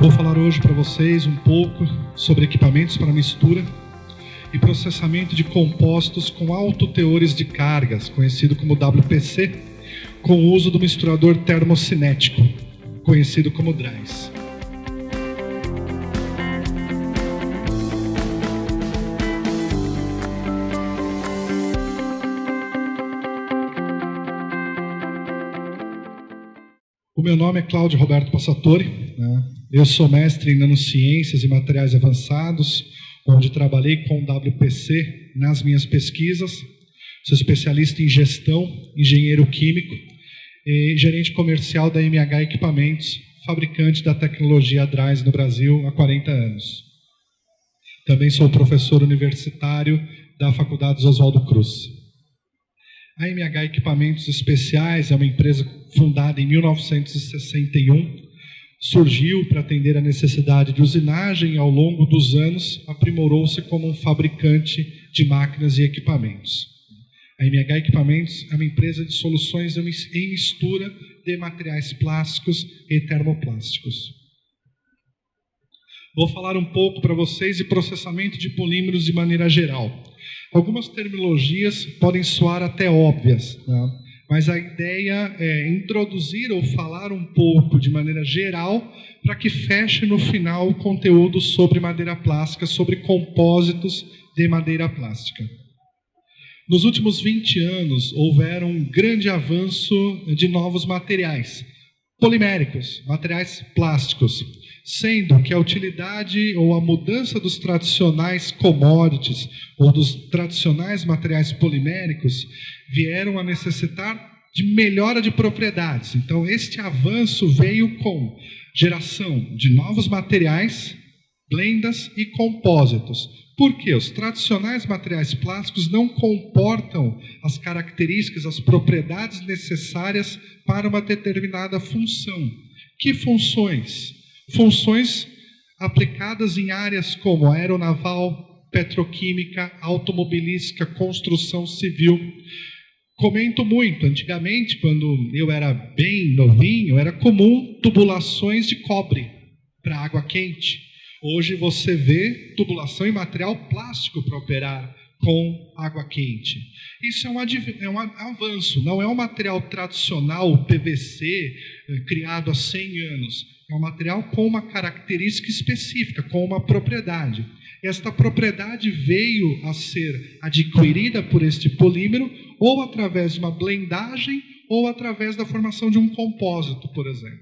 Vou falar hoje para vocês um pouco sobre equipamentos para mistura e processamento de compostos com alto teores de cargas, conhecido como WPC, com o uso do misturador termocinético, conhecido como DRYs. O meu nome é Cláudio Roberto Passatori, né? Eu sou mestre em nanociências e materiais avançados, onde trabalhei com WPC nas minhas pesquisas. Sou especialista em gestão, engenheiro químico e gerente comercial da MH Equipamentos, fabricante da tecnologia DRYs no Brasil há 40 anos. Também sou professor universitário da Faculdade Oswaldo Cruz. A MH Equipamentos Especiais é uma empresa fundada em 1961, surgiu para atender a necessidade de usinagem e ao longo dos anos aprimorou-se como um fabricante de máquinas e equipamentos. A MH Equipamentos é uma empresa de soluções em mistura de materiais plásticos e termoplásticos. Vou falar um pouco para vocês de processamento de polímeros de maneira geral. Algumas terminologias podem soar até óbvias, né? Mas a ideia é introduzir ou falar um pouco de maneira geral para que feche no final o conteúdo sobre madeira plástica, sobre compósitos de madeira plástica. Nos últimos 20 anos, houveram um grande avanço de novos materiais poliméricos, materiais plásticos, sendo que a utilidade ou a mudança dos tradicionais commodities ou dos tradicionais materiais poliméricos vieram a necessitar de melhora de propriedades. Então, este avanço veio com geração de novos materiais, blendas e compósitos. Por quê? Os tradicionais materiais plásticos não comportam as características, as propriedades necessárias para uma determinada função. Que funções? Funções aplicadas em áreas como aeronaval, petroquímica, automobilística, construção civil. Comento muito, antigamente, quando eu era bem novinho, era comum tubulações de cobre para água quente. Hoje você vê tubulação em material plástico para operar com água quente. Isso é um avanço, não é um material tradicional, PVC, criado há 100 anos. É um material com uma característica específica, com uma propriedade. Esta propriedade veio a ser adquirida por este polímero ou através de uma blendagem ou através da formação de um compósito, por exemplo.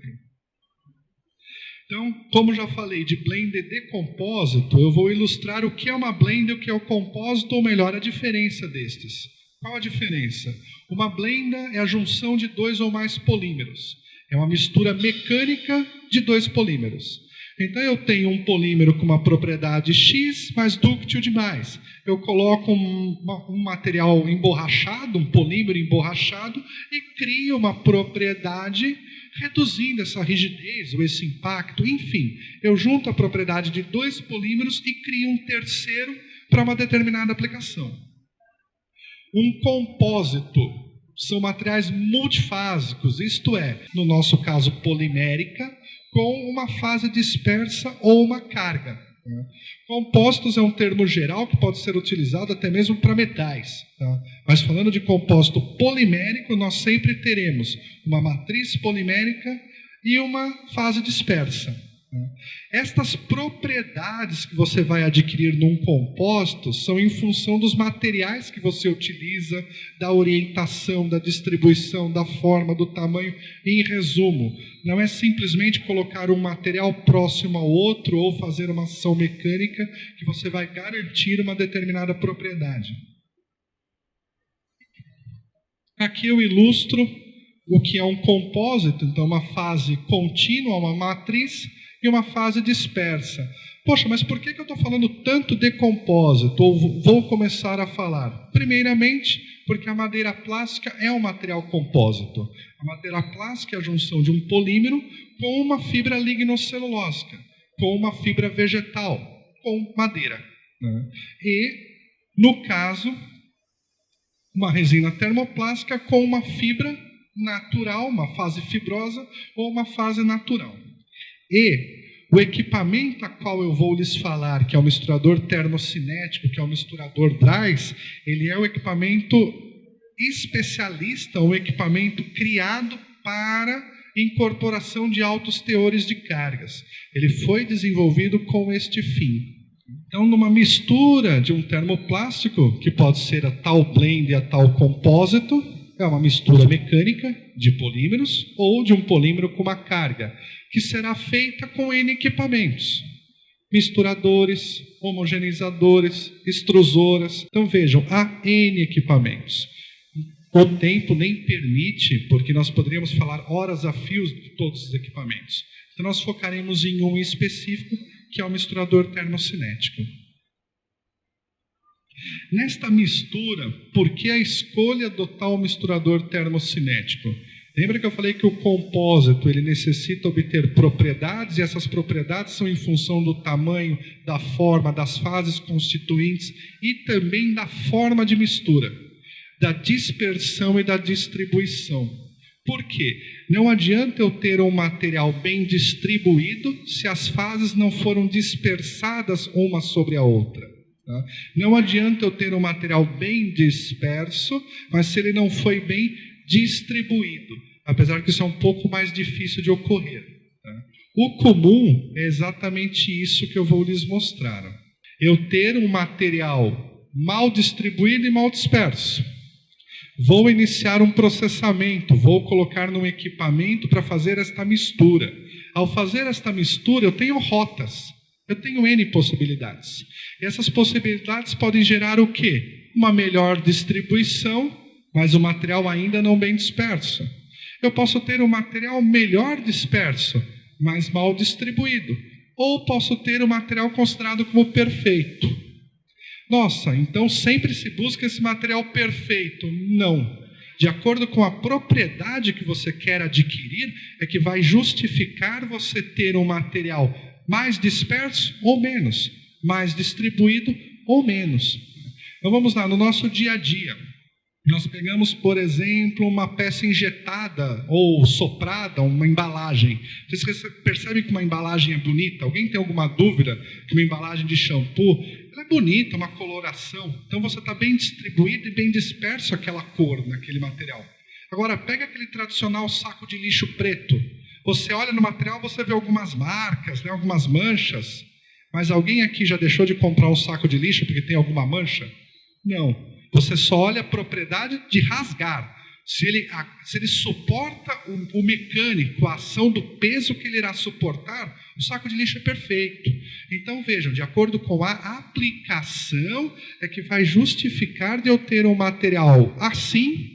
Então, como já falei de blend e de compósito, eu vou ilustrar o que é uma blend e o que é o compósito, ou melhor, a diferença destes. Qual a diferença? Uma blenda é a junção de dois ou mais polímeros. É uma mistura mecânica de dois polímeros. Então, eu tenho um polímero com uma propriedade X, mais dúctil demais. Eu coloco um material emborrachado, um polímero emborrachado, e crio uma propriedade reduzindo essa rigidez ou esse impacto. Enfim, eu junto a propriedade de dois polímeros e crio um terceiro para uma determinada aplicação. Um compósito são materiais multifásicos, isto é, no nosso caso polimérica, com uma fase dispersa ou uma carga. Compostos é um termo geral que pode ser utilizado até mesmo para metais. Tá? Mas falando de compósito polimérico, nós sempre teremos uma matriz polimérica e uma fase dispersa. Estas propriedades que você vai adquirir num compósito são em função dos materiais que você utiliza, da orientação, da distribuição, da forma, do tamanho. Em resumo, não é simplesmente colocar um material próximo ao outro ou fazer uma ação mecânica que você vai garantir uma determinada propriedade. Aqui eu ilustro o que é um compósito, então uma fase contínua, uma matriz, e uma fase dispersa. Poxa, mas por que eu estou falando tanto de compósito? Ou vou começar a falar? Primeiramente, porque a madeira plástica é um material compósito. A madeira plástica é a junção de um polímero com uma fibra lignocelulósica, com uma fibra vegetal, com madeira. E, no caso, uma resina termoplástica com uma fibra natural, uma fase fibrosa ou uma fase natural. E o equipamento a qual eu vou lhes falar, que é o misturador termocinético, que é o misturador Dries, ele é o equipamento especialista, um equipamento criado para incorporação de altos teores de cargas. Ele foi desenvolvido com este fim. Então, numa mistura de um termoplástico, que pode ser a tal blend e a tal compósito, é uma mistura mecânica de polímeros ou de um polímero com uma carga, que será feita com N equipamentos. Misturadores, homogeneizadores, extrusoras. Então, vejam, há N equipamentos. O tempo nem permite, porque nós poderíamos falar horas a fios de todos os equipamentos. Então, nós focaremos em um específico, que é o misturador termocinético. Nesta mistura, por que a escolha do tal misturador termocinético? Lembra que eu falei que o compósito ele necessita obter propriedades, e essas propriedades são em função do tamanho, da forma, das fases constituintes e também da forma de mistura, da dispersão e da distribuição. Por quê? Não adianta eu ter um material bem distribuído se as fases não foram dispersadas uma sobre a outra. Tá? Não adianta eu ter um material bem disperso, mas se ele não foi bem distribuído, apesar que isso é um pouco mais difícil de ocorrer. Tá? O comum é exatamente isso que eu vou lhes mostrar. Eu ter um material mal distribuído e mal disperso. Vou iniciar um processamento, vou colocar num equipamento para fazer esta mistura. Ao fazer esta mistura, eu tenho rotas, eu tenho N possibilidades. E essas possibilidades podem gerar o quê? Uma melhor distribuição, mas o material ainda não bem disperso. Eu posso ter um material melhor disperso, mas mal distribuído. Ou posso ter um material considerado como perfeito. Nossa, então sempre se busca esse material perfeito. Não. De acordo com a propriedade que você quer adquirir, é que vai justificar você ter um material mais disperso ou menos, mais distribuído ou menos. Então vamos lá, no nosso dia a dia. Nós pegamos, por exemplo, uma peça injetada ou soprada, uma embalagem. Vocês percebem que uma embalagem é bonita? Alguém tem alguma dúvida que uma embalagem de shampoo, ela é bonita, uma coloração. Então você está bem distribuído e bem disperso aquela cor naquele material. Agora, pega aquele tradicional saco de lixo preto. Você olha no material, você vê algumas marcas, né, algumas manchas. Mas alguém aqui já deixou de comprar um saco de lixo porque tem alguma mancha? Não. Você só olha a propriedade de rasgar. Se ele suporta o mecânico, a ação do peso que ele irá suportar, o saco de lixo é perfeito. Então vejam, de acordo com a aplicação, é que vai justificar de eu ter um material assim,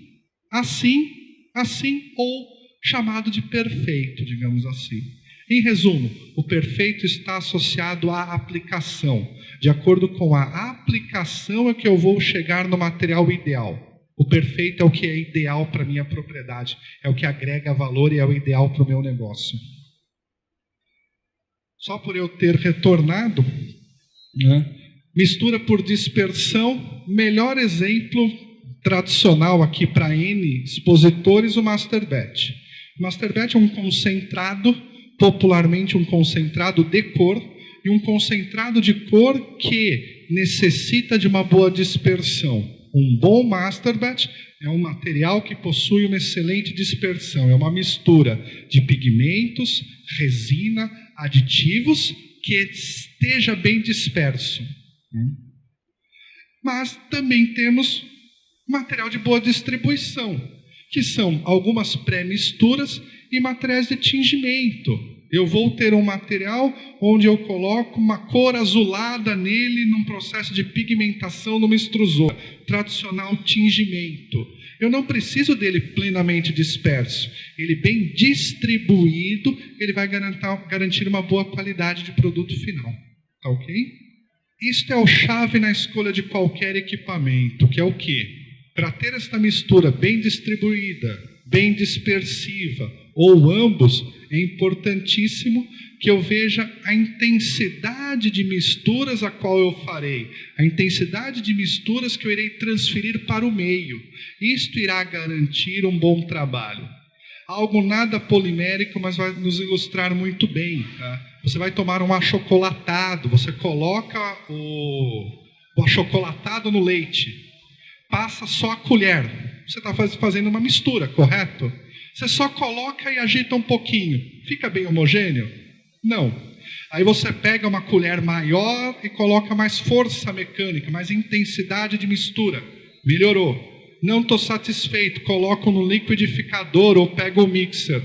assim, assim, ou chamado de perfeito, digamos assim. Em resumo, o perfeito está associado à aplicação. De acordo com a aplicação é que eu vou chegar no material ideal. O perfeito é o que é ideal para a minha propriedade, é o que agrega valor e é o ideal para o meu negócio. Só por eu ter retornado, né? Mistura por dispersão, melhor exemplo tradicional aqui para N expositores, o Master Batch. O Master Batch é um concentrado, popularmente um concentrado de cor, e um concentrado de cor que necessita de uma boa dispersão. Um bom Master Batch é um material que possui uma excelente dispersão, é uma mistura de pigmentos, resina, aditivos, que esteja bem disperso. Mas também temos material de boa distribuição, que são algumas pré-misturas e materiais de tingimento. Eu vou ter um material onde eu coloco uma cor azulada nele num processo de pigmentação numa extrusora, tradicional tingimento. Eu não preciso dele plenamente disperso. Ele bem distribuído, ele vai garantir uma boa qualidade de produto final. Tá ok? Isto é o chave na escolha de qualquer equipamento, que é o quê? Para ter esta mistura bem distribuída, bem dispersiva, ou ambos, é importantíssimo que eu veja a intensidade de misturas a qual eu farei, a intensidade de misturas que eu irei transferir para o meio. Isto irá garantir um bom trabalho. Algo nada polimérico, mas vai nos ilustrar muito bem. Tá? Você vai tomar um achocolatado, você coloca o achocolatado no leite, passa só a colher. Você está fazendo uma mistura, correto? Você só coloca e agita um pouquinho. Fica bem homogêneo? Não. Aí você pega uma colher maior e coloca mais força mecânica, mais intensidade de mistura. Melhorou. Não estou satisfeito, coloco no liquidificador ou pego o mixer.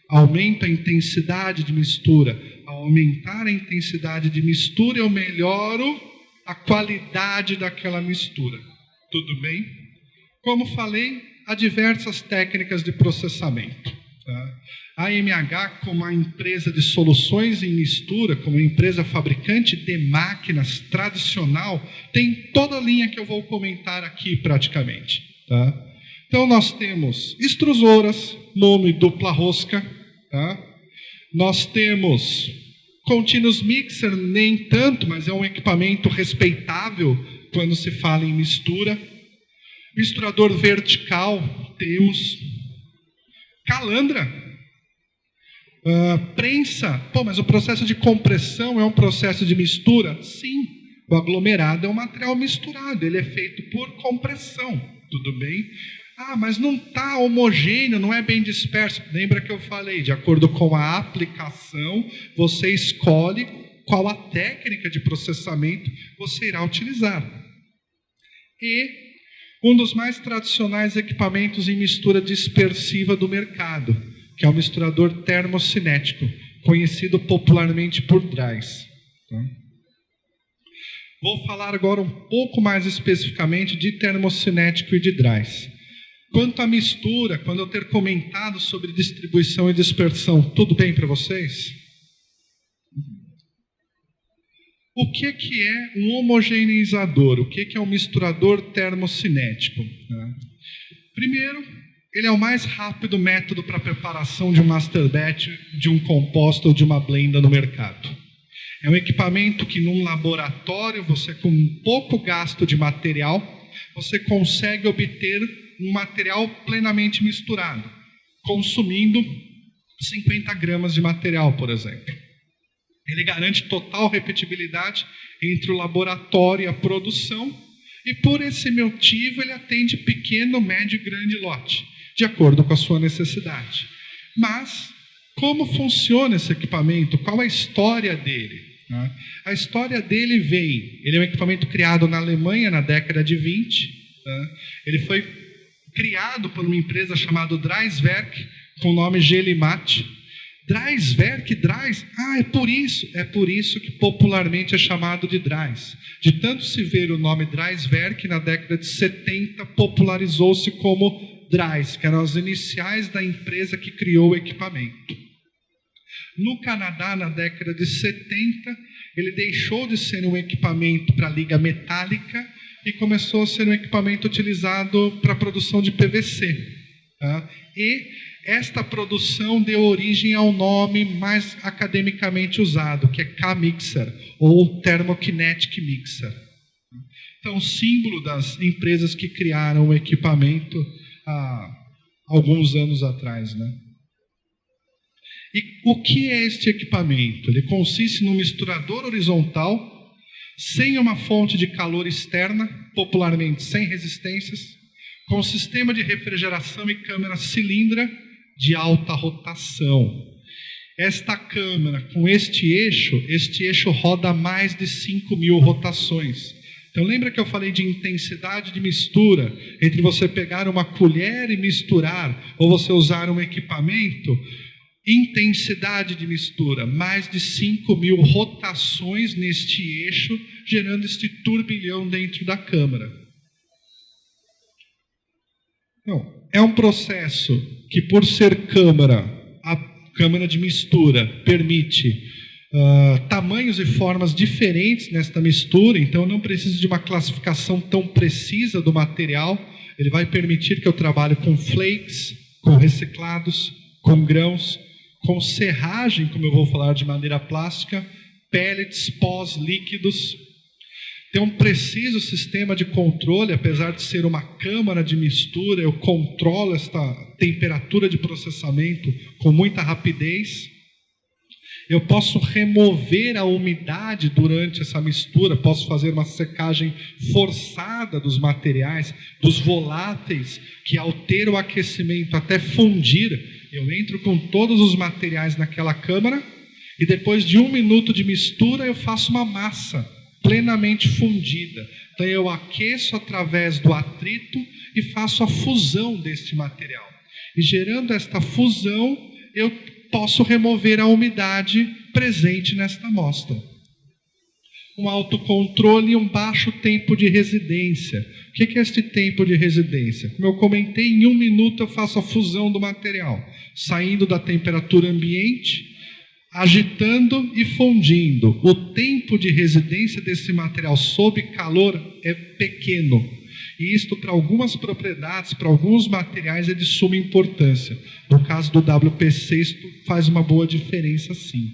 Aumenta a intensidade de mistura. Ao aumentar a intensidade de mistura, eu melhoro a qualidade daquela mistura. Tudo bem? Como falei, há diversas técnicas de processamento. Tá? A AMH, como a empresa de soluções em mistura, como empresa fabricante de máquinas tradicional, tem toda a linha que eu vou comentar aqui praticamente. Tá? Então nós temos extrusoras, mono e dupla rosca. Tá? Nós temos continuous mixer, nem tanto, mas é um equipamento respeitável quando se fala em mistura. Misturador vertical, temos calandra. Prensa, mas o processo de compressão é um processo de mistura? Sim, o aglomerado é um material misturado, ele é feito por compressão, tudo bem? Mas não está homogêneo, não é bem disperso. Lembra que eu falei, de acordo com a aplicação, você escolhe qual a técnica de processamento você irá utilizar. E um dos mais tradicionais equipamentos em mistura dispersiva do mercado, que é o misturador termocinético, conhecido popularmente por DRYs. Tá? Vou falar agora um pouco mais especificamente de termocinético e de DRYs. Quanto à mistura, quando eu ter comentado sobre distribuição e dispersão, tudo bem para vocês? O que é um homogeneizador? O que é um misturador termocinético? Primeiro, ele é o mais rápido método para a preparação de um master batch, de um composto ou de uma blenda no mercado. É um equipamento que num laboratório, você com pouco gasto de material, você consegue obter um material plenamente misturado, consumindo 50 gramas de material, por exemplo. Ele garante total repetibilidade entre o laboratório e a produção, e por esse motivo ele atende pequeno, médio e grande lote, de acordo com a sua necessidade. Mas, como funciona esse equipamento? Qual a história dele? A história dele ele é um equipamento criado na Alemanha na década de 20. Ele foi criado por uma empresa chamada Dreiswerk, com o nome Gelimat. Dreiswerk, Dreis, é por isso que popularmente é chamado de Dreis. De tanto se ver o nome Dreiswerk, na década de 70 popularizou-se como Dreis, que eram as iniciais da empresa que criou o equipamento. No Canadá, na década de 70, ele deixou de ser um equipamento para liga metálica e começou a ser um equipamento utilizado para a produção de PVC. Tá? E esta produção deu origem ao nome mais academicamente usado, que é K-Mixer, ou Thermokinetic Mixer. Então, o símbolo das empresas que criaram o equipamento há alguns anos atrás. Né? E o que é este equipamento? Ele consiste num misturador horizontal, sem uma fonte de calor externa, popularmente sem resistências, com sistema de refrigeração e câmara cilindra de alta rotação. Esta câmara, com este eixo roda mais de 5.000 rotações. Então lembra que eu falei de intensidade de mistura, entre você pegar uma colher e misturar, ou você usar um equipamento? Intensidade de mistura, mais de 5.000 rotações neste eixo, gerando este turbilhão dentro da câmara. Então, é um processo que, por ser câmara, a câmara de mistura permite tamanhos e formas diferentes nesta mistura, então eu não preciso de uma classificação tão precisa do material. Ele vai permitir que eu trabalhe com flakes, com reciclados, com grãos, com serragem, como eu vou falar de maneira plástica, pellets, pós, líquidos. ter um preciso sistema de controle, apesar de ser uma câmara de mistura, eu controlo esta temperatura de processamento com muita rapidez. Eu posso remover a umidade durante essa mistura, posso fazer uma secagem forçada dos materiais, dos voláteis, que ao ter o aquecimento até fundir, eu entro com todos os materiais naquela câmara e depois de 1 minuto de mistura eu faço uma massa plenamente fundida. Então eu aqueço através do atrito e faço a fusão deste material. E gerando esta fusão, eu posso remover a umidade presente nesta amostra. Um autocontrole e um baixo tempo de residência. O que é este tempo de residência? Como eu comentei, em 1 minuto eu faço a fusão do material, saindo da temperatura ambiente, agitando e fundindo. O tempo de residência desse material sob calor é pequeno. E isto, para algumas propriedades, para alguns materiais, é de suma importância. No caso do WPC, isto faz uma boa diferença, sim.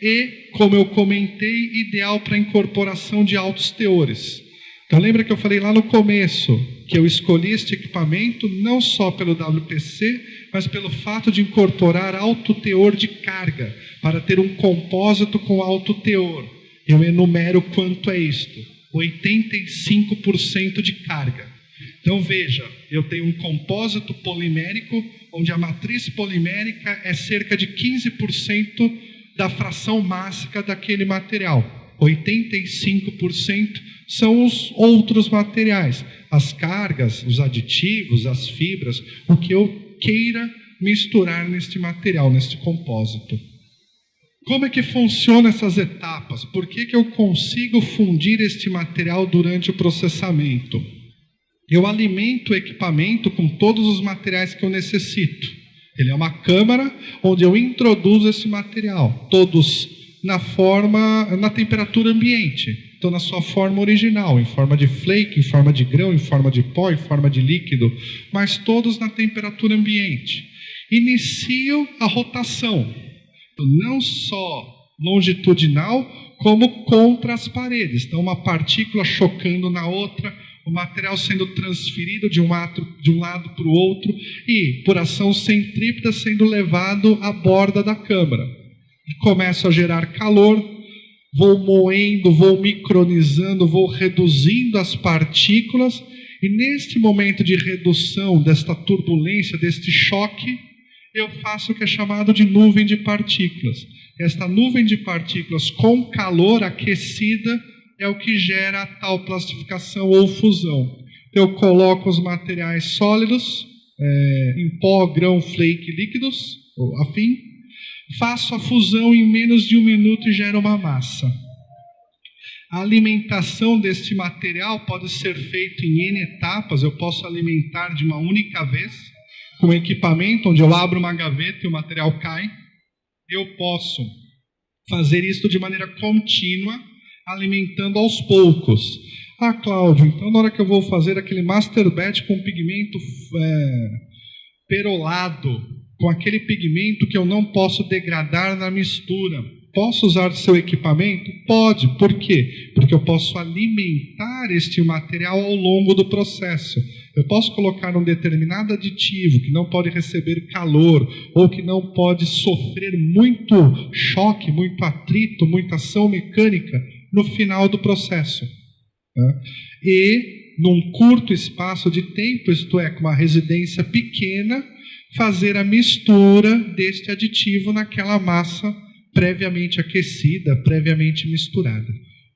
E, como eu comentei, ideal para incorporação de altos teores. Então, lembra que eu falei lá no começo que eu escolhi este equipamento não só pelo WPC, mas pelo fato de incorporar alto teor de carga, para ter um compósito com alto teor. Eu enumero quanto é isto. 85% de carga. Então veja, eu tenho um compósito polimérico, onde a matriz polimérica é cerca de 15% da fração mássica daquele material. 85% são os outros materiais, as cargas, os aditivos, as fibras, o que eu queira misturar neste material, neste compósito. Como é que funcionam essas etapas? Por que eu consigo fundir este material durante o processamento? Eu alimento o equipamento com todos os materiais que eu necessito. Ele é uma câmara onde eu introduzo esse material, todos na temperatura ambiente. Então, na sua forma original, em forma de flake, em forma de grão, em forma de pó, em forma de líquido, mas todos na temperatura ambiente. Inicio a rotação. Não só longitudinal, como contra as paredes. Então, uma partícula chocando na outra, o material sendo transferido de um lado para o outro e, por ação centrípeta, sendo levado à borda da câmara. Começo a gerar calor, vou moendo, vou micronizando, vou reduzindo as partículas e, neste momento de redução desta turbulência, deste choque, eu faço o que é chamado de nuvem de partículas. Esta nuvem de partículas com calor aquecida é o que gera a tal plastificação ou fusão. Eu coloco os materiais sólidos, em pó, grão, flake, líquidos, ou afim, faço a fusão em menos de 1 minuto e gero uma massa. A alimentação deste material pode ser feita em N etapas. Eu posso alimentar de uma única vez, com equipamento, onde eu abro uma gaveta e o material cai. Eu posso fazer isso de maneira contínua, alimentando aos poucos. Ah, Cláudio, então na hora que eu vou fazer aquele master batch com pigmento perolado, com aquele pigmento que eu não posso degradar na mistura, posso usar seu equipamento? Pode. Por quê? Porque eu posso alimentar este material ao longo do processo. Eu posso colocar um determinado aditivo que não pode receber calor ou que não pode sofrer muito choque, muito atrito, muita ação mecânica no final do processo. E, num curto espaço de tempo, isto é, com uma residência pequena, fazer a mistura deste aditivo naquela massa previamente aquecida, previamente misturada.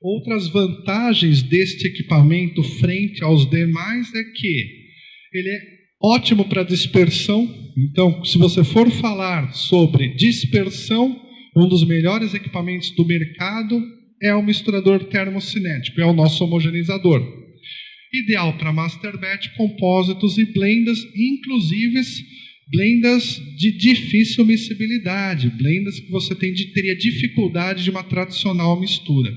Outras vantagens deste equipamento frente aos demais é que ele é ótimo para dispersão. Então, se você for falar sobre dispersão, um dos melhores equipamentos do mercado é o misturador termocinético, é o nosso homogeneizador. Ideal para master batch, compósitos e blendas, inclusive blendas de difícil miscibilidade, blendas que você teria dificuldade de uma tradicional mistura.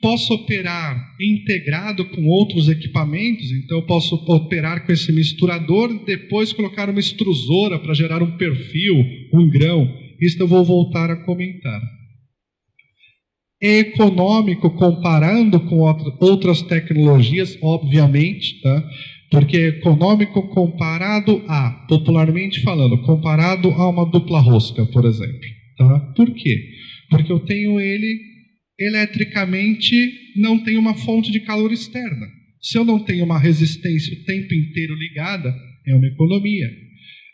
Posso operar integrado com outros equipamentos, então eu posso operar com esse misturador, depois colocar uma extrusora para gerar um perfil, um grão. Isso eu vou voltar a comentar. é econômico comparando com outras tecnologias, obviamente, tá? Porque é econômico comparado a, popularmente falando, comparado a uma dupla rosca, por exemplo. Tá? Por quê? Porque eu tenho ele eletricamente, não tenho uma fonte de calor externa. Se eu não tenho uma resistência o tempo inteiro ligada, é uma economia.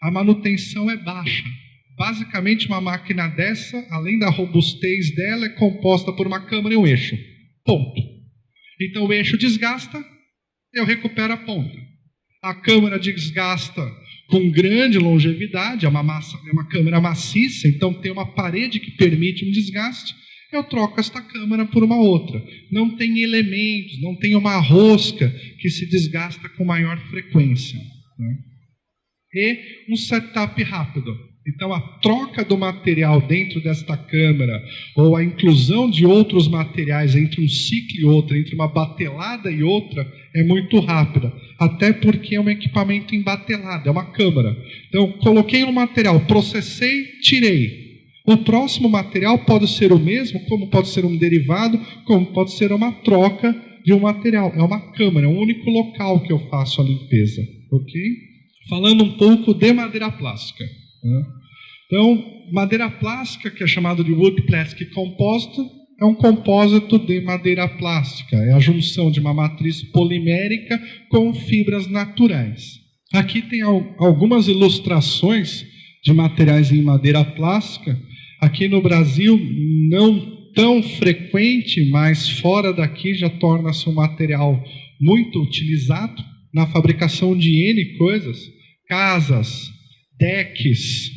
A manutenção é baixa. Basicamente, uma máquina dessa, além da robustez dela, é composta por uma câmara e um eixo. Ponto. Então, o eixo desgasta, eu recupero a ponta. A câmara desgasta com grande longevidade, é uma câmara maciça, então tem uma parede que permite um desgaste, eu troco esta câmara por uma outra. Não tem elementos, não tem uma rosca que se desgasta com maior frequência. Né? E um setup rápido. Então, a troca do material dentro desta câmara, ou a inclusão de outros materiais entre um ciclo e outro, entre uma batelada e outra, é muito rápida. Até porque é um equipamento embatelado, é uma câmara. Então, coloquei um material, processei, tirei. O próximo material pode ser o mesmo, como pode ser um derivado, como pode ser uma troca de um material. É uma câmara, é um único local que eu faço a limpeza. Ok? Falando um pouco de madeira plástica. Né? Então, madeira plástica, que é chamado de Wood Plastic Composite, é um compósito de madeira plástica. É a junção de uma matriz polimérica com fibras naturais. Aqui tem algumas ilustrações de materiais em madeira plástica. Aqui no Brasil, não tão frequente, mas fora daqui já torna-se um material muito utilizado na fabricação de N coisas. Casas, decks,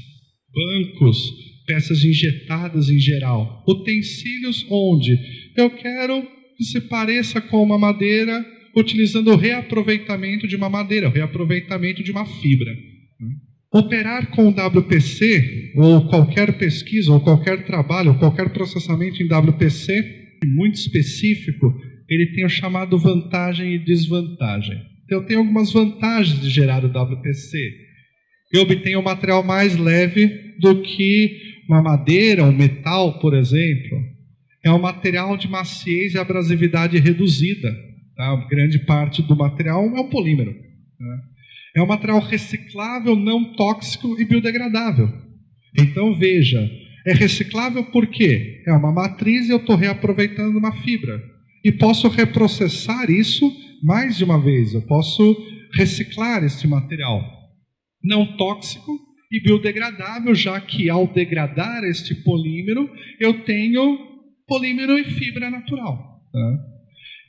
bancos, peças injetadas em geral. Utensílios onde eu quero que se pareça com uma madeira, utilizando o reaproveitamento de uma madeira, o reaproveitamento de uma fibra. Operar com WPC, ou qualquer pesquisa, ou qualquer trabalho, ou qualquer processamento em WPC, muito específico, ele tem o chamado vantagem e desvantagem. Então, eu tenho algumas vantagens de gerar o WPC. Eu obtenho um material mais leve do que uma madeira, um metal, por exemplo. É um material de maciez e abrasividade reduzida. Tá? Grande parte do material é um polímero. Tá? É um material reciclável, não tóxico e biodegradável. Então, veja, é reciclável por quê? É uma matriz e eu estou reaproveitando uma fibra. E posso reprocessar isso mais de uma vez. Eu posso reciclar esse material. Não tóxico e biodegradável, já que ao degradar este polímero, eu tenho polímero e fibra natural. Tá?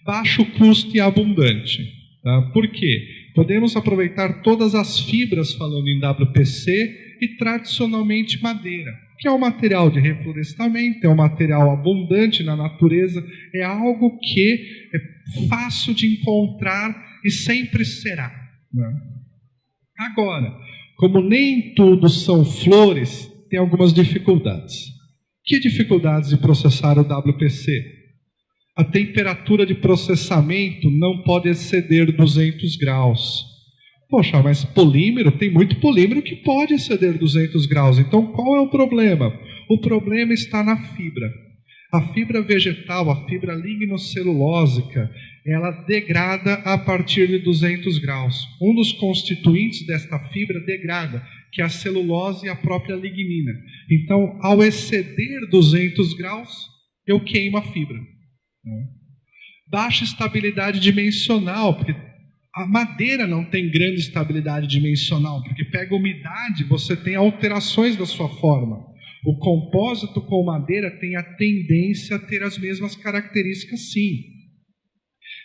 Baixo custo e abundante. Tá? Por quê? Podemos aproveitar todas as fibras, falando em WPC, e tradicionalmente madeira, que é um material de reflorestamento, é um material abundante na natureza, é algo que é fácil de encontrar e sempre será. Né? Agora, como nem tudo são flores, tem algumas dificuldades. Que dificuldades de processar o WPC? A temperatura de processamento não pode exceder 200 graus. Poxa, mas polímero, tem muito polímero que pode exceder 200 graus. Então, qual é o problema? O problema está na fibra. A fibra vegetal, a fibra lignocelulósica, ela degrada a partir de 200 graus. Um dos constituintes desta fibra degrada, que é a celulose e a própria lignina. Então, ao exceder 200 graus, eu queimo a fibra. Baixa estabilidade dimensional, porque a madeira não tem grande estabilidade dimensional, porque pega umidade, você tem alterações da sua forma. O compósito com madeira tem a tendência a ter as mesmas características, sim.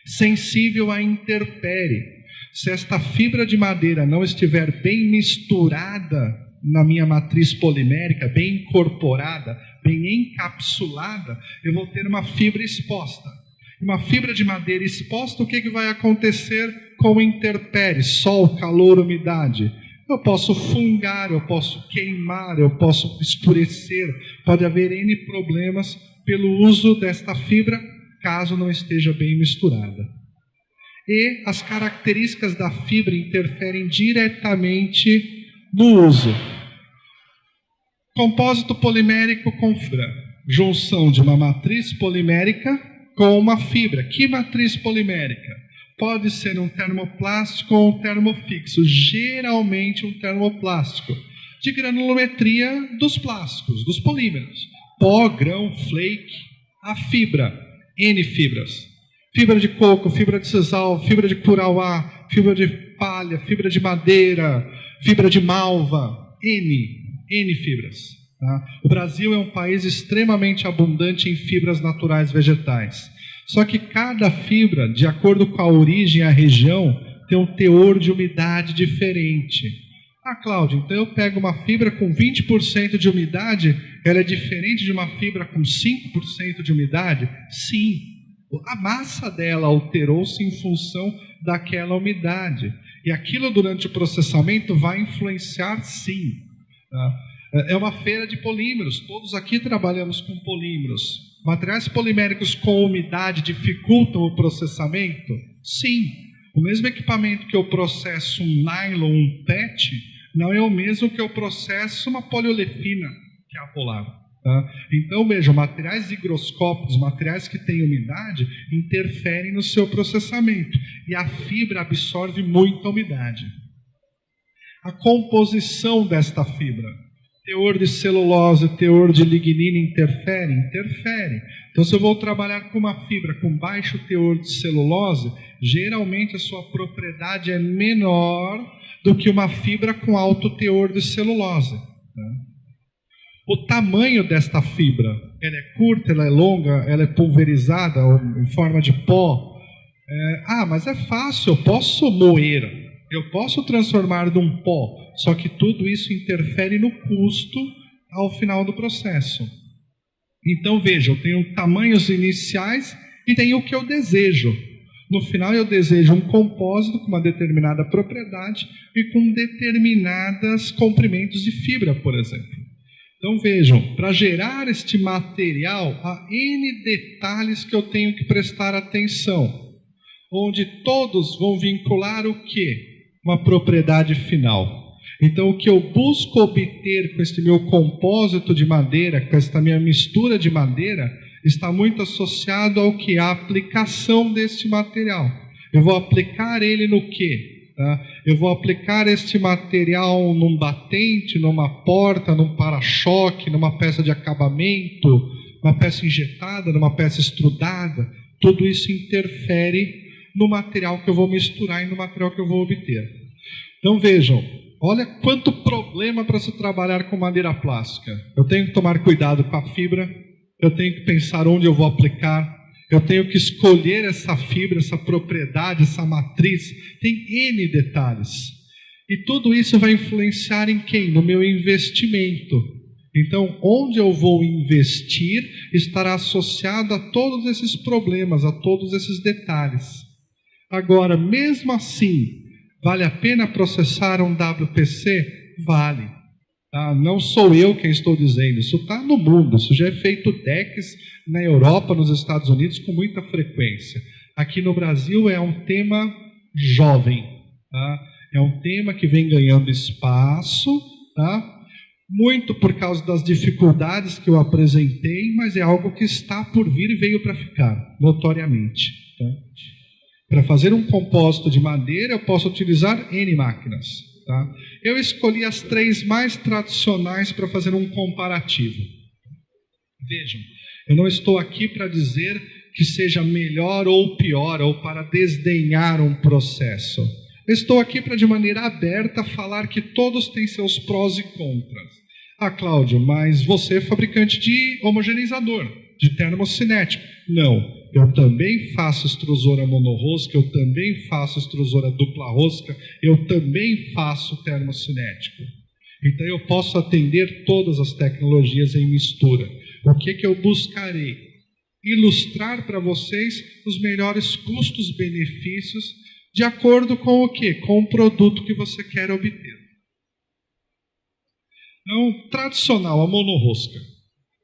Sensível à intempérie. Se esta fibra de madeira não estiver bem misturada na minha matriz polimérica, bem incorporada, bem encapsulada, eu vou ter uma fibra exposta. Uma fibra de madeira exposta, o que vai acontecer com intempérie? Sol, calor, umidade. Eu posso fungar, eu posso queimar, eu posso escurecer. Pode haver N problemas pelo uso desta fibra, caso não esteja bem misturada. E as características da fibra interferem diretamente no uso. Compósito polimérico com fibra. junção de uma matriz polimérica com uma fibra. Que matriz polimérica? Pode ser um termoplástico ou um termofixo, geralmente um termoplástico, de granulometria dos plásticos, dos polímeros. Pó, grão, flake, a fibra, N fibras. Fibra de coco, fibra de sisal, fibra de curauá, fibra de palha, fibra de madeira, fibra de malva, N fibras. Tá? O Brasil é um país extremamente abundante em fibras naturais vegetais. Só que cada fibra, de acordo com a origem e a região, tem um teor de umidade diferente. Ah, Cláudio, então eu pego uma fibra com 20% de umidade, ela é diferente de uma fibra com 5% de umidade? Sim. A massa dela alterou-se em função daquela umidade. E aquilo durante o processamento vai influenciar sim. Tá? É uma feira de polímeros, todos aqui trabalhamos com polímeros. Materiais poliméricos com umidade dificultam o processamento? Sim. O mesmo equipamento que eu processo um nylon, um PET, não é o mesmo que eu processo uma poliolefina, que é a polar. Tá? Então, veja, materiais higroscópicos, materiais que têm umidade, interferem no seu processamento. E a fibra absorve muita umidade. A composição desta fibra. Teor de celulose, teor de lignina interfere? Interfere. Então, se eu vou trabalhar com uma fibra com baixo teor de celulose, geralmente a sua propriedade é menor do que uma fibra com alto teor de celulose. Tá? O tamanho desta fibra, ela é curta, ela é longa, ela é pulverizada em forma de pó? Mas é fácil, eu posso moer, eu posso transformar num pó, só que tudo isso interfere no custo ao final do processo. Então, veja, eu tenho tamanhos iniciais e tenho o que eu desejo. No final, eu desejo um compósito com uma determinada propriedade e com determinados comprimentos de fibra, por exemplo. Então, vejam, para gerar este material, há N detalhes que eu tenho que prestar atenção, onde todos vão vincular o quê? Uma propriedade final. Então, o que eu busco obter com este meu compósito de madeira, com esta minha mistura de madeira, está muito associado ao que? A aplicação deste material. Eu vou aplicar ele no quê? Tá? Eu vou aplicar este material num batente, numa porta, num para-choque, numa peça de acabamento, uma peça injetada, numa peça estrudada. Tudo isso interfere no material que eu vou misturar e no material que eu vou obter. Então vejam, olha quanto problema para se trabalhar com madeira plástica. Eu tenho que tomar cuidado com a fibra, eu tenho que pensar onde eu vou aplicar, eu tenho que escolher essa fibra, essa propriedade, essa matriz. Tem N detalhes. E tudo isso vai influenciar em quem? No meu investimento. Então, onde eu vou investir estará associado a todos esses problemas, a todos esses detalhes. Agora, mesmo assim, vale a pena processar um WPC? Vale. Tá? Não sou eu quem estou dizendo, isso está no mundo, isso já é feito decks na Europa, nos Estados Unidos, com muita frequência. Aqui no Brasil é um tema jovem, tá? É um tema que vem ganhando espaço, tá? Muito por causa das dificuldades que eu apresentei, mas é algo que está por vir e veio para ficar, notoriamente. Tá? Para fazer um compósito de madeira, eu posso utilizar N máquinas. Tá? Eu escolhi as 3 mais tradicionais para fazer um comparativo. Vejam, eu não estou aqui para dizer que seja melhor ou pior, ou para desdenhar um processo. Eu estou aqui para, de maneira aberta, falar que todos têm seus prós e contras. Ah, Cláudio, mas você é fabricante de homogeneizador, de termocinético. Não. Eu também faço extrusora monorrosca, eu também faço extrusora dupla rosca, eu também faço termocinético. Então eu posso atender todas as tecnologias em mistura. O que eu buscarei? Ilustrar para vocês os melhores custos-benefícios de acordo com o quê? Com o produto que você quer obter. Então, tradicional, a monorrosca.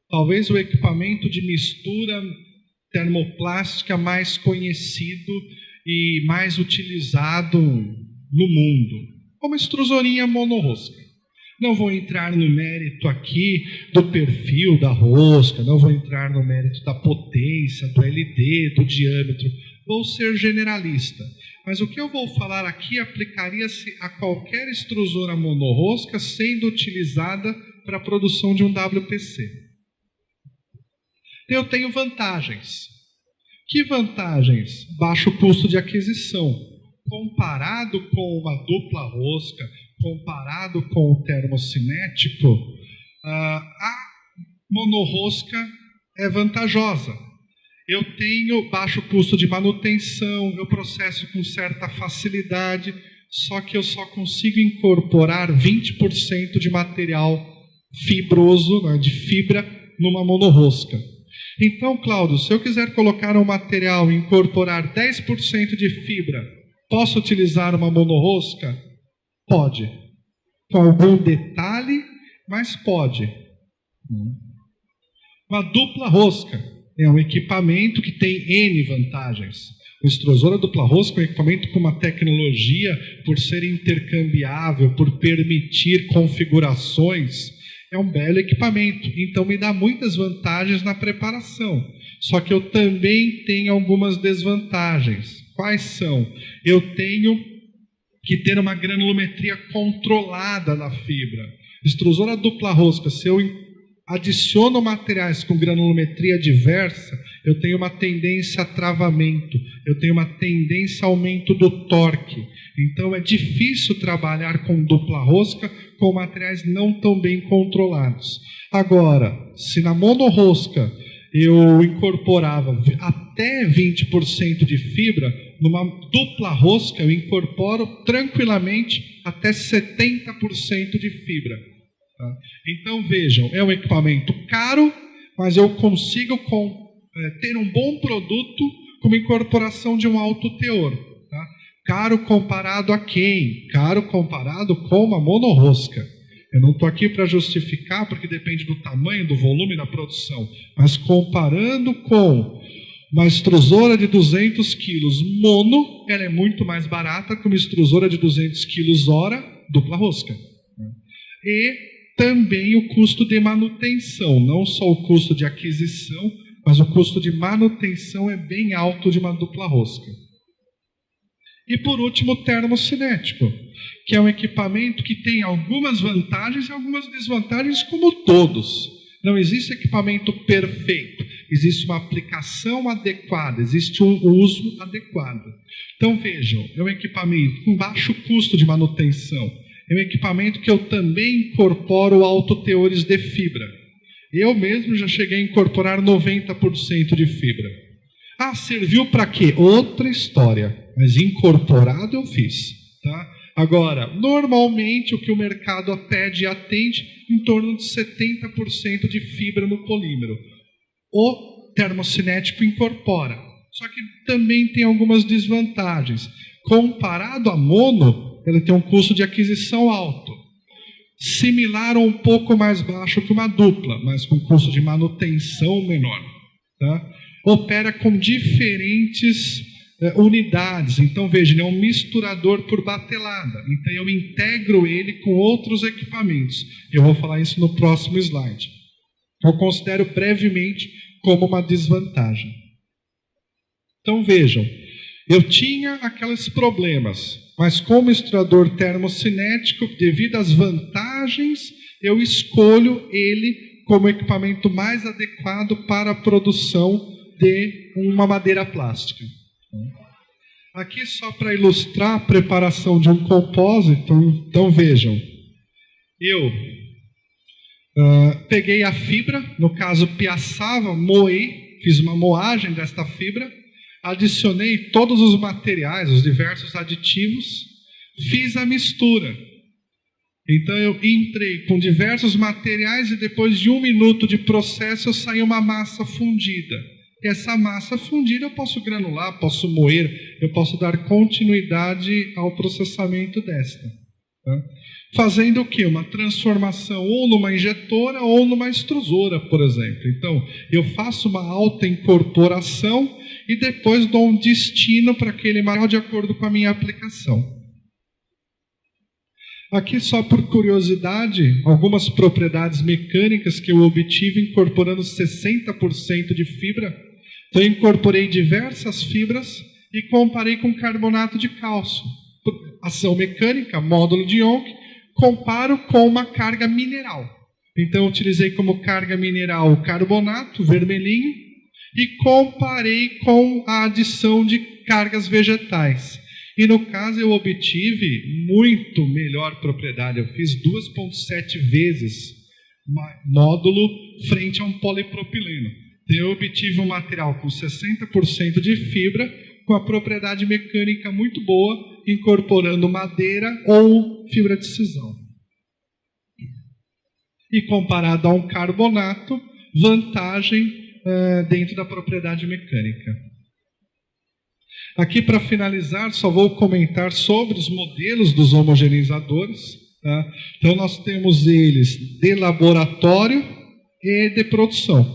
Talvez o equipamento de mistura termoplástica mais conhecido e mais utilizado no mundo. Uma extrusorinha monorrosca. Não vou entrar no mérito aqui do perfil da rosca, não vou entrar no mérito da potência, do LD, do diâmetro. Vou ser generalista. Mas o que eu vou falar aqui aplicaria-se a qualquer extrusora monorrosca sendo utilizada para a produção de um WPC. Eu tenho vantagens. Que vantagens? Baixo custo de aquisição. Comparado com uma dupla rosca, comparado com o termocinético, a monorrosca é vantajosa. Eu tenho baixo custo de manutenção, eu processo com certa facilidade, só que eu só consigo incorporar 20% de material fibroso, né, de fibra, numa monorrosca. Então, Cláudio, se eu quiser colocar um material e incorporar 10% de fibra, posso utilizar uma monorrosca? Pode. Com algum detalhe, mas pode. Uma dupla rosca é um equipamento que tem N vantagens. O extrusor dupla rosca é um equipamento com uma tecnologia, por ser intercambiável, por permitir configurações, é um belo equipamento. Então me dá muitas vantagens na preparação. Só que eu também tenho algumas desvantagens. Quais são? Eu tenho que ter uma granulometria controlada na fibra. Extrusora dupla rosca, se eu adiciono materiais com granulometria diversa, eu tenho uma tendência a travamento, eu tenho uma tendência a aumento do torque. Então é difícil trabalhar com dupla rosca com materiais não tão bem controlados. Agora, se na monorrosca eu incorporava até 20% de fibra, numa dupla rosca eu incorporo tranquilamente até 70% de fibra. Tá? Então vejam, é um equipamento caro, mas eu consigo ter um bom produto com uma incorporação de um alto teor. Tá? Caro comparado a quem? Caro comparado com uma monorrosca. Eu não estou aqui para justificar, porque depende do tamanho, do volume da produção, mas comparando com uma extrusora de 200 quilos mono, ela é muito mais barata que uma extrusora de 200 quilos hora dupla rosca. E também o custo de manutenção, não só o custo de aquisição, mas o custo de manutenção é bem alto de uma dupla rosca. E por último, o termocinético, que é um equipamento que tem algumas vantagens e algumas desvantagens, como todos. Não existe equipamento perfeito, existe uma aplicação adequada, existe um uso adequado. Então vejam, é um equipamento com baixo custo de manutenção, é um equipamento que eu também incorporo alto-teores de fibra. Eu mesmo já cheguei a incorporar 90% de fibra. Ah, serviu para quê? Outra história, mas incorporado eu fiz. Tá? Agora, normalmente o que o mercado pede e atende, em torno de 70% de fibra no polímero. O termocinético incorpora, só que também tem algumas desvantagens. Comparado a mono, ele tem um custo de aquisição alto, similar ou um pouco mais baixo que uma dupla, mas com custo de manutenção menor. Tá? Opera com diferentes unidades, então veja, ele é um misturador por batelada, então eu integro ele com outros equipamentos. Eu vou falar isso no próximo slide. Eu considero brevemente como uma desvantagem. Então vejam, eu tinha aqueles problemas, mas como misturador termocinético, devido às vantagens, eu escolho ele como equipamento mais adequado para a produção de uma madeira plástica. Aqui só para ilustrar a preparação de um compósito, então vejam, eu peguei a fibra, no caso piaçava, moei, fiz uma moagem desta fibra, adicionei todos os materiais, os diversos aditivos, fiz a mistura. Então eu entrei com diversos materiais e depois de 1 minuto de processo saiu uma massa fundida. Essa massa fundida eu posso granular, posso moer, eu posso dar continuidade ao processamento desta. Tá? Fazendo o quê? Uma transformação ou numa injetora ou numa extrusora, por exemplo. Então, eu faço uma alta incorporação e depois dou um destino para aquele material de acordo com a minha aplicação. Aqui, só por curiosidade, algumas propriedades mecânicas que eu obtive incorporando 60% de fibra. Então, eu incorporei diversas fibras e comparei com carbonato de cálcio. Ação mecânica, módulo de Young, comparo com uma carga mineral. Então, eu utilizei como carga mineral o carbonato, vermelhinho, e comparei com a adição de cargas vegetais. E no caso eu obtive muito melhor propriedade. Eu fiz 2,7 vezes módulo frente a um polipropileno. Então, eu obtive um material com 60% de fibra, com a propriedade mecânica muito boa, incorporando madeira ou fibra de cisão. E comparado a um carbonato, vantagem dentro da propriedade mecânica. Aqui, para finalizar, só vou comentar sobre os modelos dos homogeneizadores. Tá? Então, nós temos eles de laboratório e de produção.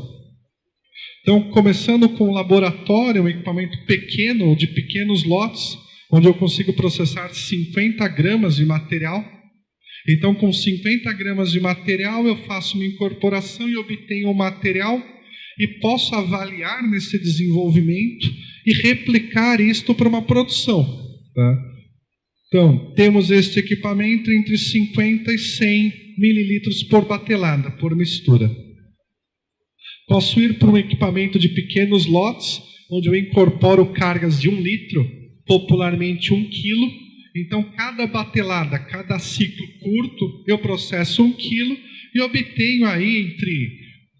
Então, começando com o laboratório, um equipamento pequeno, de pequenos lotes, onde eu consigo processar 50 gramas de material. Então, com 50 gramas de material, eu faço uma incorporação e obtenho o material e posso avaliar nesse desenvolvimento e replicar isto para uma produção. Tá? Então, temos este equipamento entre 50 e 100 mililitros por batelada, por mistura. Posso ir para um equipamento de pequenos lotes, onde eu incorporo cargas de 1 litro, popularmente 1 quilo. Então, cada batelada, cada ciclo curto, eu processo 1 quilo e obtenho aí entre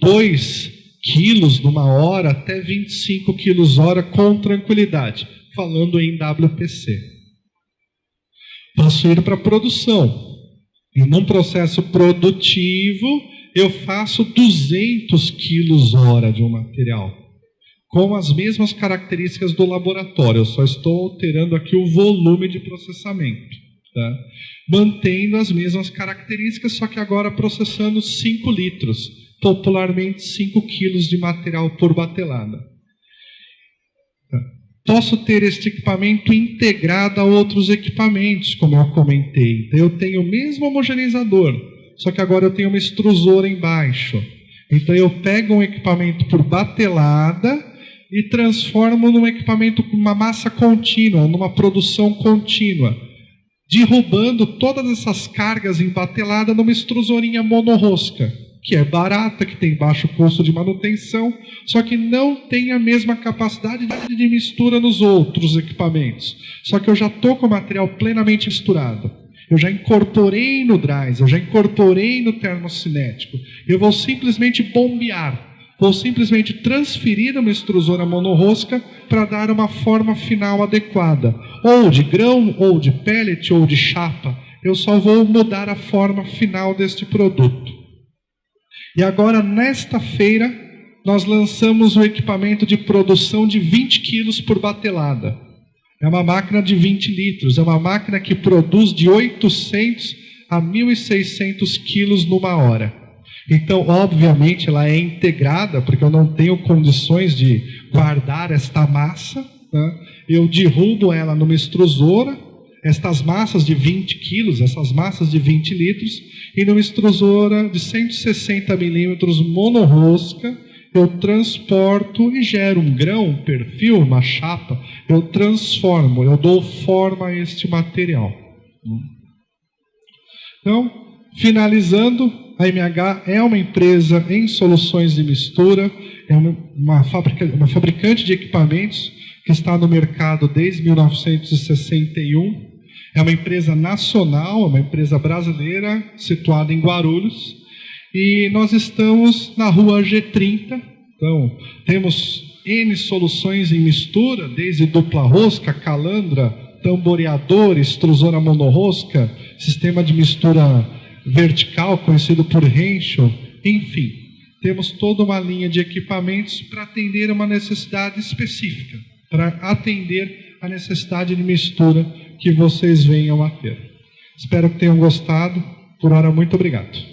2 quilos numa hora até 25 quilos hora com tranquilidade, falando em WPC. Posso ir para a produção. E num processo produtivo, eu faço 200 quilos hora de um material, com as mesmas características do laboratório. Eu só estou alterando aqui o volume de processamento. Tá? Mantendo as mesmas características, só que agora processando 5 litros. Popularmente 5 quilos de material por batelada. Posso ter este equipamento integrado a outros equipamentos, como eu comentei. Então, eu tenho o mesmo homogeneizador, só que agora eu tenho uma extrusora embaixo. Então, eu pego um equipamento por batelada e transformo num equipamento com uma massa contínua, numa produção contínua, derrubando todas essas cargas em batelada numa extrusorinha monorrosca, que é barata, que tem baixo custo de manutenção, só que não tem a mesma capacidade de mistura nos outros equipamentos. Só que eu já estou com o material plenamente misturado. Eu já incorporei no Dries, eu já incorporei no termocinético. Eu vou simplesmente bombear, vou simplesmente transferir uma extrusora monorrosca para dar uma forma final adequada. Ou de grão, ou de pellet, ou de chapa. Eu só vou mudar a forma final deste produto. E agora, nesta feira, nós lançamos o equipamento de produção de 20 quilos por batelada. É uma máquina de 20 litros, é uma máquina que produz de 800 a 1.600 quilos numa hora. Então, obviamente, ela é integrada, porque eu não tenho condições de guardar esta massa. Né? Eu derrubo ela numa extrusora, estas massas de 20 quilos, essas massas de 20 litros, e numa extrusora de 160 milímetros monorrosca, eu transporto e gero um grão, um perfil, uma chapa. Eu transformo, eu dou forma a este material. Então, finalizando, a MH é uma empresa em soluções de mistura, é uma fabricante de equipamentos que está no mercado desde 1961. É uma empresa nacional, é uma empresa brasileira, situada em Guarulhos. E nós estamos na rua G30. Então, temos N soluções em mistura, desde dupla rosca, calandra, tamboreador, extrusora monorrosca, sistema de mistura vertical, conhecido por Henschel, enfim. Temos toda uma linha de equipamentos para atender uma necessidade específica, para atender a necessidade de mistura que vocês venham a ter. Espero que tenham gostado. Por hora, muito obrigado.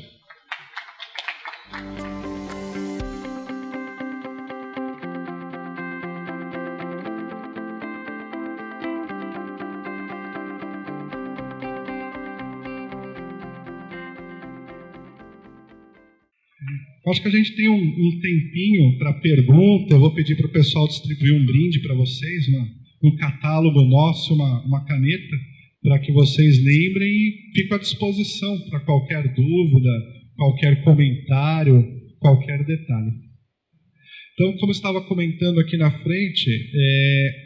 Acho que a gente tem um tempinho para pergunta. Eu vou pedir para o pessoal distribuir um brinde para vocês, um catálogo nosso, uma caneta, para que vocês lembrem, e fico à disposição para qualquer dúvida, qualquer comentário, qualquer detalhe. Então, como eu estava comentando aqui na frente,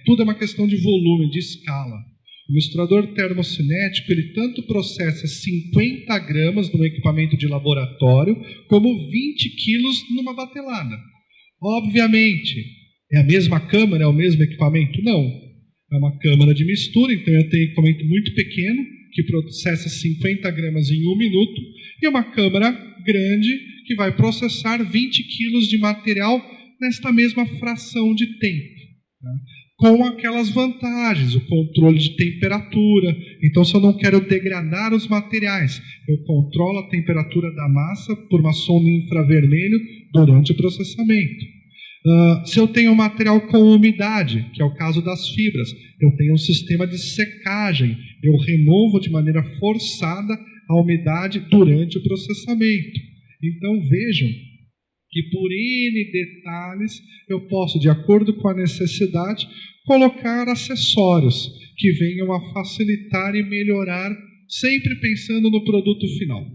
tudo é uma questão de volume, de escala. O misturador termocinético, ele tanto processa 50 gramas num equipamento de laboratório, como 20 quilos numa batelada. Obviamente, é a mesma câmara, é o mesmo equipamento? Não. É uma câmara de mistura, então eu tenho um equipamento muito pequeno, que processa 50 gramas em 1 minuto, e uma câmara grande, que vai processar 20 quilos de material nesta mesma fração de tempo, né? Com aquelas vantagens, o controle de temperatura. Então, se eu não quero degradar os materiais, eu controlo a temperatura da massa por uma sonda infravermelho durante o processamento. Se eu tenho um material com umidade, que é o caso das fibras, eu tenho um sistema de secagem, eu removo de maneira forçada a umidade durante o processamento. Então, vejam que por N detalhes eu posso, de acordo com a necessidade, colocar acessórios que venham a facilitar e melhorar, sempre pensando no produto final.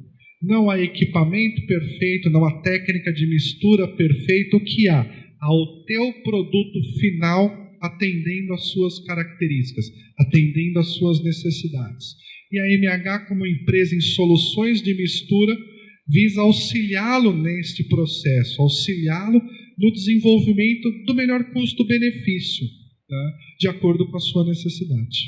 Não há equipamento perfeito, não há técnica de mistura perfeita, o que há? Ao teu produto final atendendo às suas características, atendendo às suas necessidades. E a MH, como empresa em soluções de mistura, visa auxiliá-lo neste processo, auxiliá-lo no desenvolvimento do melhor custo-benefício, tá? De acordo com a sua necessidade.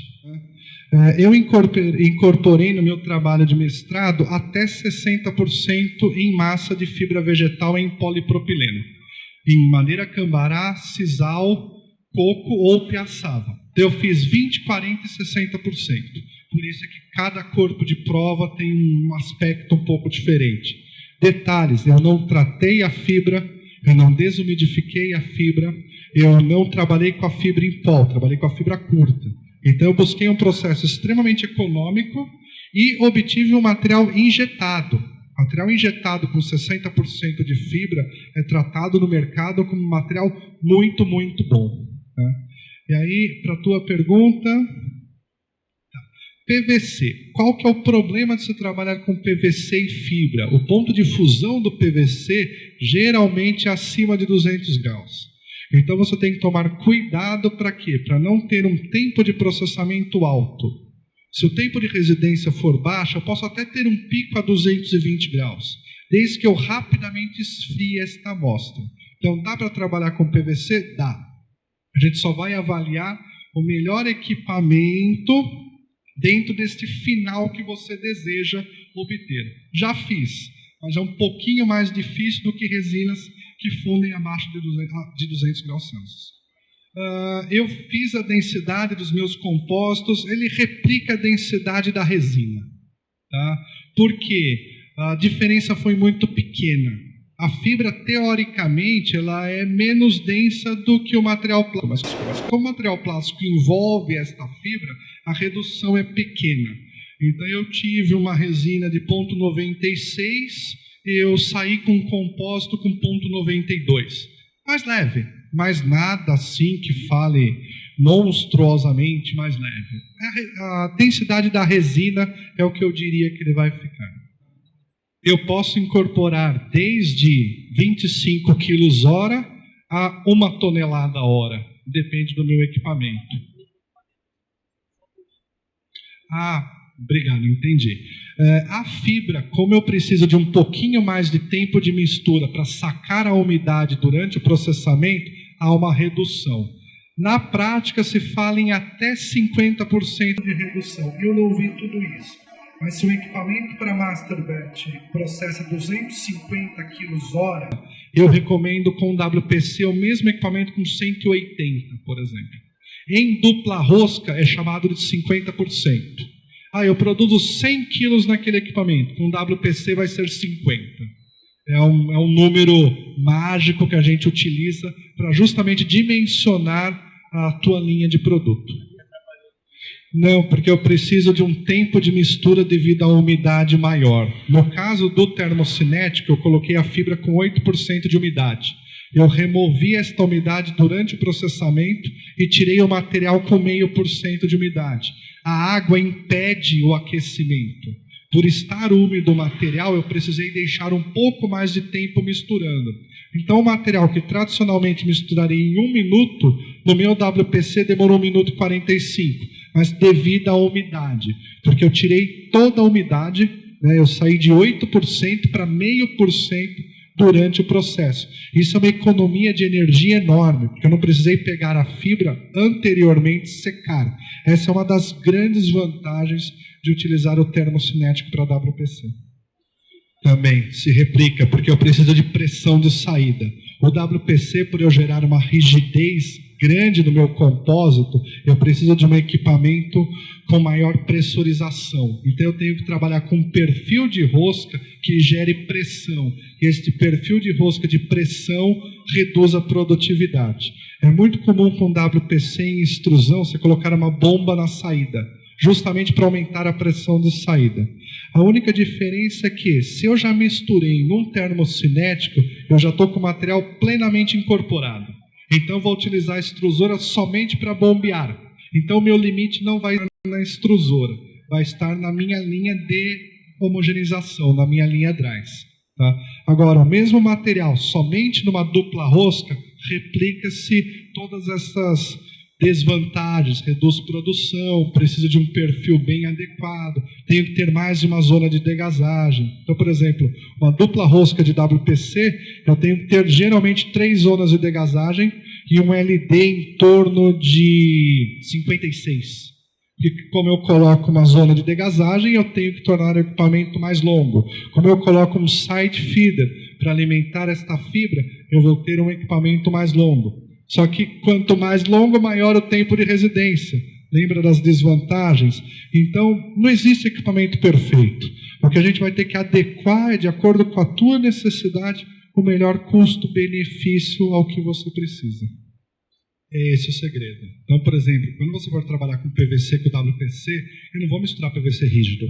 Eu incorporei no meu trabalho de mestrado até 60% em massa de fibra vegetal em polipropileno, em madeira cambará, sisal, coco ou piaçava. Então, eu fiz 20%, 40% e 60%. Por isso é que cada corpo de prova tem um aspecto um pouco diferente. Detalhes: eu não tratei a fibra, eu não desumidifiquei a fibra, eu não trabalhei com a fibra em pó, trabalhei com a fibra curta. Então, eu busquei um processo extremamente econômico e obtive um material injetado. Material injetado com 60% de fibra é tratado no mercado como um material muito, muito bom, tá? E aí, para a tua pergunta, PVC. Qual que é o problema de se trabalhar com PVC e fibra? O ponto de fusão do PVC geralmente é acima de 200 graus. Então você tem que tomar cuidado para quê? Para não ter um tempo de processamento alto. Se o tempo de residência for baixo, eu posso até ter um pico a 220 graus, desde que eu rapidamente esfrie esta amostra. Então, dá para trabalhar com PVC? Dá. A gente só vai avaliar o melhor equipamento dentro deste final que você deseja obter. Já fiz, mas é um pouquinho mais difícil do que resinas que fundem abaixo de 200 graus Celsius. Eu fiz a densidade dos meus compostos, ele replica a densidade da resina, tá? Porque a diferença foi muito pequena. A fibra, teoricamente, ela é menos densa do que o material plástico, mas como o material plástico envolve esta fibra, a redução é pequena. Então, eu tive uma resina de 0,96, eu saí com um composto com 0,92. Mais leve, mas nada assim que fale monstruosamente mais leve. A densidade da resina é o que eu diria que ele vai ficar. Eu posso incorporar desde 25 quilos hora a 1 tonelada hora, depende do meu equipamento. Obrigado, entendi. A fibra, como eu preciso de um pouquinho mais de tempo de mistura para sacar a umidade durante o processamento, há uma redução. Na prática, se fala em até 50% de redução. Eu não vi tudo isso. Mas se o equipamento para master batch processa 250 quilos hora, eu recomendo com WPC o mesmo equipamento com 180, por exemplo. Em dupla rosca é chamado de 50%. Eu produzo 100 quilos naquele equipamento, com WPC vai ser 50. É um número mágico que a gente utiliza para justamente dimensionar a tua linha de produto. Não, porque eu preciso de um tempo de mistura devido à umidade maior. No caso do termocinético, eu coloquei a fibra com 8% de umidade. Eu removi esta umidade durante o processamento e tirei o material com 0,5% de umidade. A água impede o aquecimento. Por estar úmido o material, eu precisei deixar um pouco mais de tempo misturando. Então, o material que tradicionalmente misturaria em 1 minuto, no meu WPC demorou 1 minuto e 45, mas devido à umidade, porque eu tirei toda a umidade, né, eu saí de 8% para 0,5% durante o processo. Isso é uma economia de energia enorme, porque eu não precisei pegar a fibra anteriormente e secar. Essa é uma das grandes vantagens de utilizar o termocinético para WPC. Também se replica, porque eu preciso de pressão de saída. O WPC, por eu gerar uma rigidez grande no meu compósito, eu preciso de um equipamento com maior pressurização. Então eu tenho que trabalhar com um perfil de rosca que gere pressão. E este perfil de rosca de pressão reduz a produtividade. É muito comum com WPC em extrusão você colocar uma bomba na saída, justamente para aumentar a pressão de saída. A única diferença é que, se eu já misturei num termocinético, eu já estou com o material plenamente incorporado. Então, eu vou utilizar a extrusora somente para bombear. Então, o meu limite não vai estar na extrusora, vai estar na minha linha de homogeneização, na minha linha DRYS. Tá? Agora, o mesmo material, somente numa dupla rosca, replica-se todas essas desvantagens, reduz produção, preciso de um perfil bem adequado, tenho que ter mais de uma zona de degasagem. Então, por exemplo, uma dupla rosca de WPC, eu tenho que ter geralmente 3 zonas de degasagem e um LD em torno de 56. E como eu coloco uma zona de degasagem, eu tenho que tornar o equipamento mais longo. Como eu coloco um side feeder para alimentar esta fibra, eu vou ter um equipamento mais longo. Só que quanto mais longo, maior o tempo de residência. Lembra das desvantagens? Então, não existe equipamento perfeito. O que a gente vai ter que adequar é, de acordo com a tua necessidade, o melhor custo-benefício ao que você precisa. É esse o segredo. Então, por exemplo, quando você for trabalhar com PVC, com WPC, eu não vou misturar PVC rígido.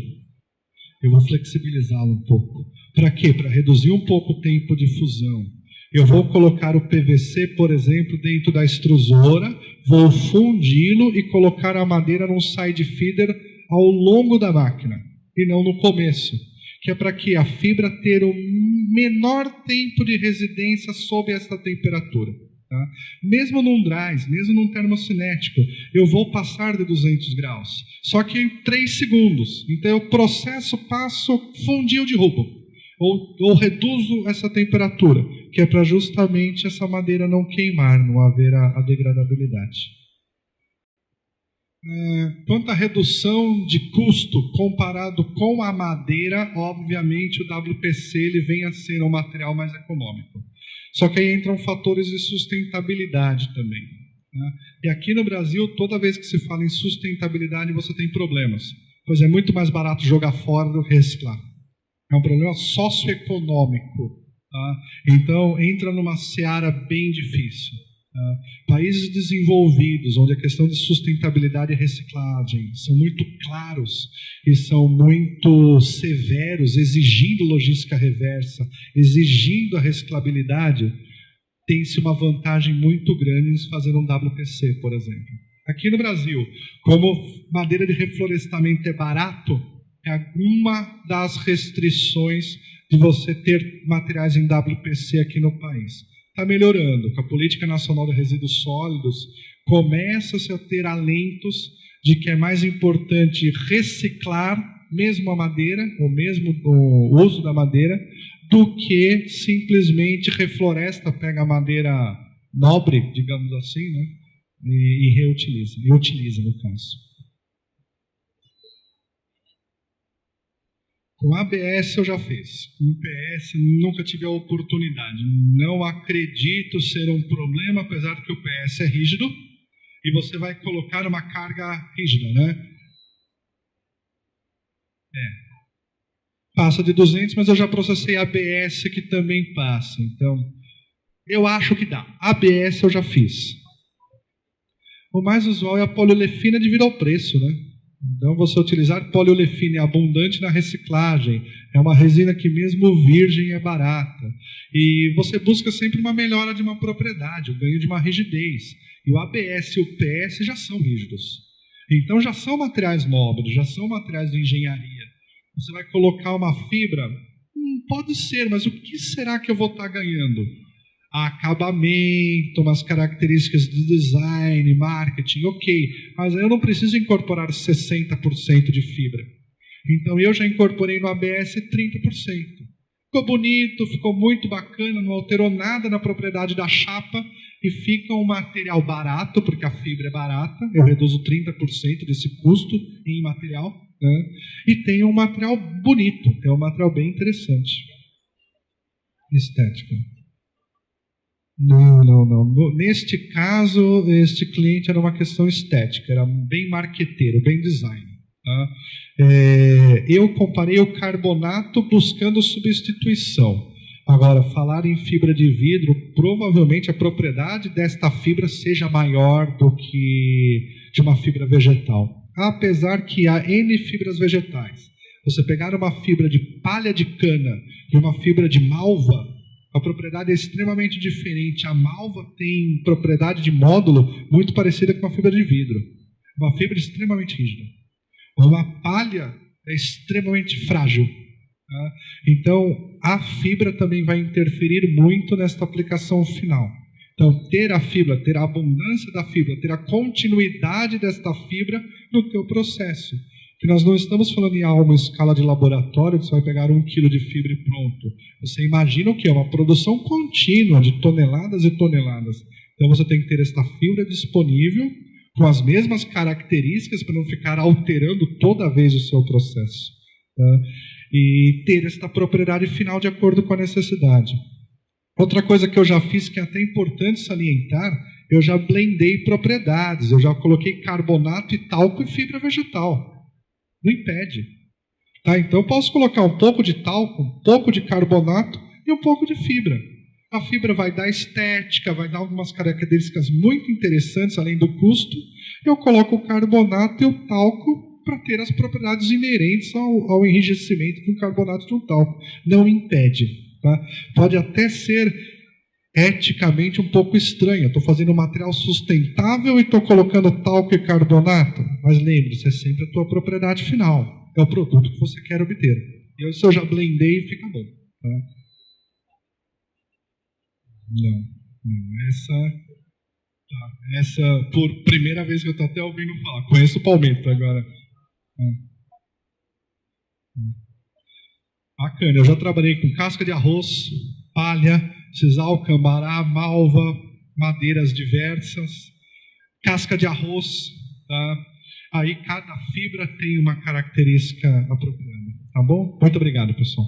Eu vou flexibilizá-lo um pouco. Para quê? Para reduzir um pouco o tempo de fusão. Eu vou colocar o PVC, por exemplo, dentro da extrusora, vou fundi-lo e colocar a madeira num side feeder ao longo da máquina, e não no começo, que é para que a fibra ter o menor tempo de residência sob essa temperatura. Tá? Mesmo num DRYS, mesmo num termocinético, eu vou passar de 200 graus, só que em 3 segundos. Então eu processo, passo, fundiu, derrubo. Ou reduzo essa temperatura, que é para justamente essa madeira não queimar, não haver a degradabilidade. Quanto à redução de custo comparado com a madeira, obviamente o WPC ele vem a ser um material mais econômico. Só que aí entram fatores de sustentabilidade também. Né? E aqui no Brasil, toda vez que se fala em sustentabilidade, você tem problemas, pois é muito mais barato jogar fora do que reciclar. É um problema socioeconômico. Tá? Então, entra numa seara bem difícil. Tá? Países desenvolvidos, onde a questão de sustentabilidade e reciclagem são muito claros e são muito severos, exigindo logística reversa, exigindo a reciclabilidade, tem-se uma vantagem muito grande em fazer um WPC, por exemplo. Aqui no Brasil, como madeira de reflorestamento é barato, é uma das restrições de você ter materiais em WPC aqui no país. Está melhorando. Com a Política Nacional de Resíduos Sólidos, começa-se a ter alentos de que é mais importante reciclar mesmo a madeira, ou mesmo o uso da madeira, do que simplesmente refloresta, pega a madeira nobre, digamos assim, né, e reutiliza, e utiliza no caso. Com ABS eu já fiz. Com PS nunca tive a oportunidade. Não acredito ser um problema, apesar que o PS é rígido e você vai colocar uma carga rígida, né? Passa de 200, mas eu já processei ABS que também passa. Então, eu acho que dá. ABS eu já fiz. O mais usual é a poliolefina devido ao preço, né? Então, você utilizar poliolefina é abundante na reciclagem, é uma resina que mesmo virgem é barata. E você busca sempre uma melhora de uma propriedade, o ganho de uma rigidez. E o ABS e o PS já são rígidos. Então, já são materiais nobres, já são materiais de engenharia. Você vai colocar uma fibra? Pode ser, mas o que será que eu vou estar ganhando? Acabamento, umas características de design, marketing, ok. Mas eu não preciso incorporar 60% de fibra. Então, eu já incorporei no ABS 30%. Ficou bonito, ficou muito bacana, não alterou nada na propriedade da chapa e fica um material barato, porque a fibra é barata, eu reduzo 30% desse custo em material, né? E tem um material bonito, é um material bem interessante. Estética. Não. Neste caso, este cliente era uma questão estética, era bem marqueteiro, bem design. Tá? Eu comparei o carbonato buscando substituição. Agora, falar em fibra de vidro, provavelmente a propriedade desta fibra seja maior do que de uma fibra vegetal. Apesar que há N fibras vegetais. Você pegar uma fibra de palha de cana e uma fibra de malva, a propriedade é extremamente diferente. A malva tem propriedade de módulo muito parecida com uma fibra de vidro. Uma fibra extremamente rígida. Uma palha é extremamente frágil. Tá? Então, a fibra também vai interferir muito nesta aplicação final. Então, ter a fibra, ter a abundância da fibra, ter a continuidade desta fibra no teu processo. Que nós não estamos falando em uma escala de laboratório que você vai pegar 1 quilo de fibra e pronto. Você imagina o que é? Uma produção contínua de toneladas e toneladas. Então você tem que ter esta fibra disponível com as mesmas características para não ficar alterando toda vez o seu processo. Tá? E ter esta propriedade final de acordo com a necessidade. Outra coisa que eu já fiz que é até importante salientar, eu já blendei propriedades, eu já coloquei carbonato e talco e fibra vegetal. Não impede. Tá? Então eu posso colocar um pouco de talco, um pouco de carbonato e um pouco de fibra. A fibra vai dar estética, vai dar algumas características muito interessantes, além do custo. Eu coloco o carbonato e o talco para ter as propriedades inerentes ao enrijecimento com carbonato de um talco. Não impede. Tá? Pode até ser eticamente um pouco estranho. Estou fazendo um material sustentável e estou colocando talco e carbonato. Mas lembre-se, é sempre a tua propriedade final. É o produto que você quer obter. E se eu já blendei, fica bom. Tá? Não. Essa, por primeira vez que eu estou até ouvindo falar. Conheço o palmito agora. Bacana, eu já trabalhei com casca de arroz, palha, sisal, cambará, malva, madeiras diversas, casca de arroz, tá? Aí cada fibra tem uma característica apropriada, tá bom? Muito obrigado, pessoal.